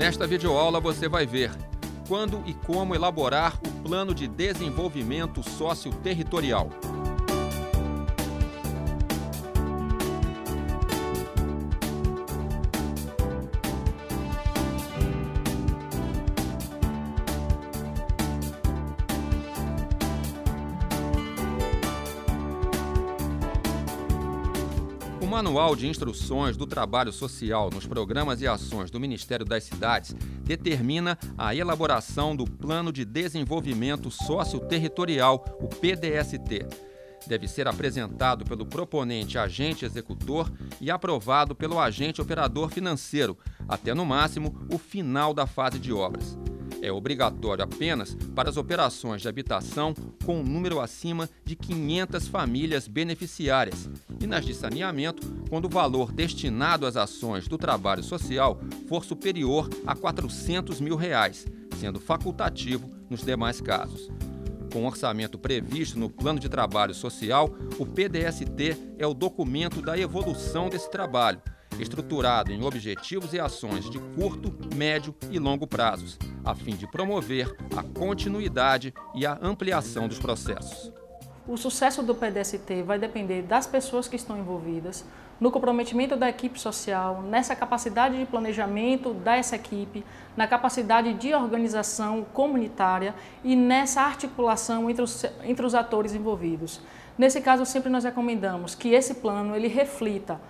Nesta videoaula você vai ver quando e como elaborar o Plano de Desenvolvimento Socioterritorial. O Manual de Instruções do Trabalho Social nos Programas e Ações do Ministério das Cidades determina a elaboração do Plano de Desenvolvimento Socioterritorial, o PDST. Deve ser apresentado pelo proponente agente executor e aprovado pelo agente operador financeiro, até no máximo o final da fase de obras. É obrigatório apenas para as operações de habitação com um número acima de 500 famílias beneficiárias e nas de saneamento, quando o valor destinado às ações do trabalho social for superior a R$ 400 mil, sendo facultativo nos demais casos. Com o orçamento previsto no Plano de Trabalho Social, o PDST é o documento da evolução desse trabalho, estruturado em objetivos e ações de curto, médio e longo prazos, a fim de promover a continuidade e a ampliação dos processos. O sucesso do PDST vai depender das pessoas que estão envolvidas, no comprometimento da equipe social, nessa capacidade de planejamento dessa equipe, na capacidade de organização comunitária e nessa articulação entre os atores envolvidos. Nesse caso, sempre nós recomendamos que esse plano ele reflita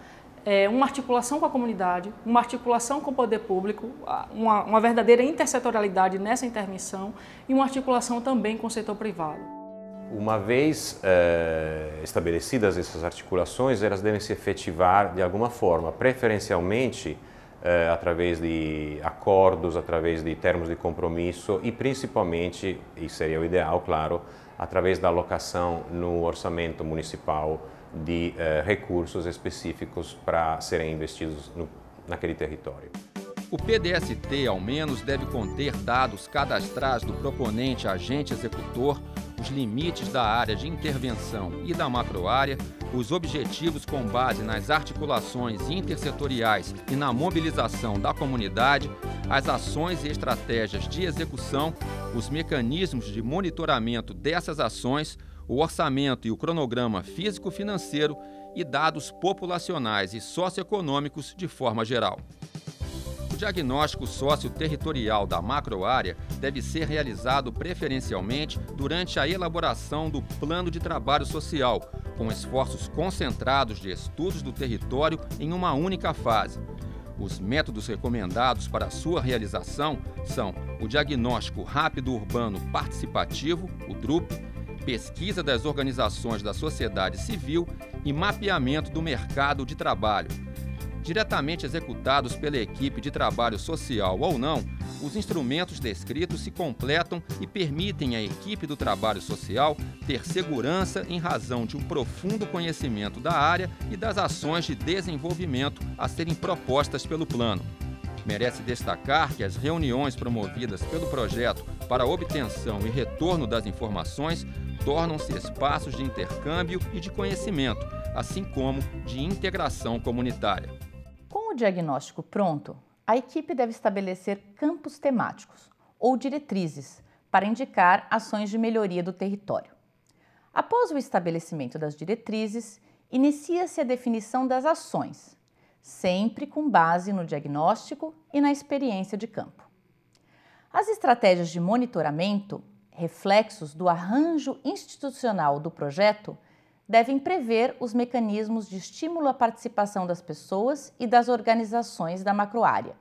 uma articulação com a comunidade, uma articulação com o poder público, uma verdadeira intersetorialidade nessa intervenção e uma articulação também com o setor privado. Uma vez estabelecidas essas articulações, elas devem se efetivar de alguma forma, preferencialmente através de acordos, através de termos de compromisso e principalmente, e seria o ideal, claro, através da alocação no orçamento municipal de recursos específicos para serem investidos naquele território. O PDST, ao menos, deve conter dados cadastrais do proponente agente executor, os limites da área de intervenção e da macroárea, os objetivos com base nas articulações intersetoriais e na mobilização da comunidade, as ações e estratégias de execução, os mecanismos de monitoramento dessas ações, o orçamento e o cronograma físico-financeiro e dados populacionais e socioeconômicos de forma geral. O diagnóstico socioterritorial da macroárea deve ser realizado preferencialmente durante a elaboração do Plano de Trabalho Social, com esforços concentrados de estudos do território em uma única fase. Os métodos recomendados para sua realização são o Diagnóstico Rápido Urbano Participativo, o DRUP, pesquisa das organizações da sociedade civil e mapeamento do mercado de trabalho. Diretamente executados pela equipe de trabalho social ou não, os instrumentos descritos se completam e permitem à equipe do trabalho social ter segurança em razão de um profundo conhecimento da área e das ações de desenvolvimento a serem propostas pelo plano. Merece destacar que as reuniões promovidas pelo projeto para obtenção e retorno das informações tornam-se espaços de intercâmbio e de conhecimento, assim como de integração comunitária. Com o diagnóstico pronto, a equipe deve estabelecer campos temáticos ou diretrizes para indicar ações de melhoria do território. Após o estabelecimento das diretrizes, inicia-se a definição das ações, sempre com base no diagnóstico e na experiência de campo. As estratégias de monitoramento, reflexos do arranjo institucional do projeto, devem prever os mecanismos de estímulo à participação das pessoas e das organizações da macroárea,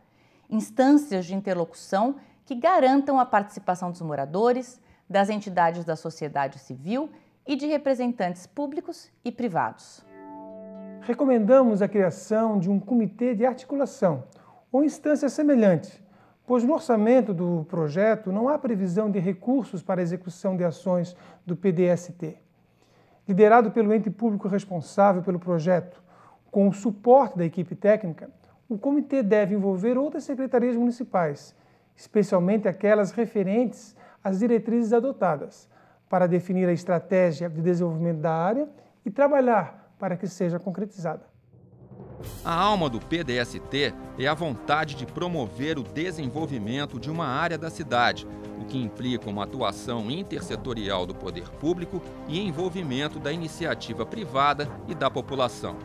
instâncias de interlocução que garantam a participação dos moradores, das entidades da sociedade civil e de representantes públicos e privados. Recomendamos a criação de um comitê de articulação ou instância semelhante, pois no orçamento do projeto não há previsão de recursos para a execução de ações do PDST. Liderado pelo ente público responsável pelo projeto, com o suporte da equipe técnica, o comitê deve envolver outras secretarias municipais, especialmente aquelas referentes às diretrizes adotadas, para definir a estratégia de desenvolvimento da área e trabalhar para que seja concretizada. A alma do PDST é a vontade de promover o desenvolvimento de uma área da cidade, o que implica uma atuação intersetorial do poder público e envolvimento da iniciativa privada e da população.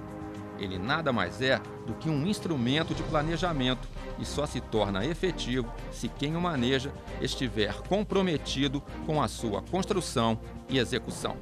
Ele nada mais é do que um instrumento de planejamento e só se torna efetivo se quem o maneja estiver comprometido com a sua construção e execução.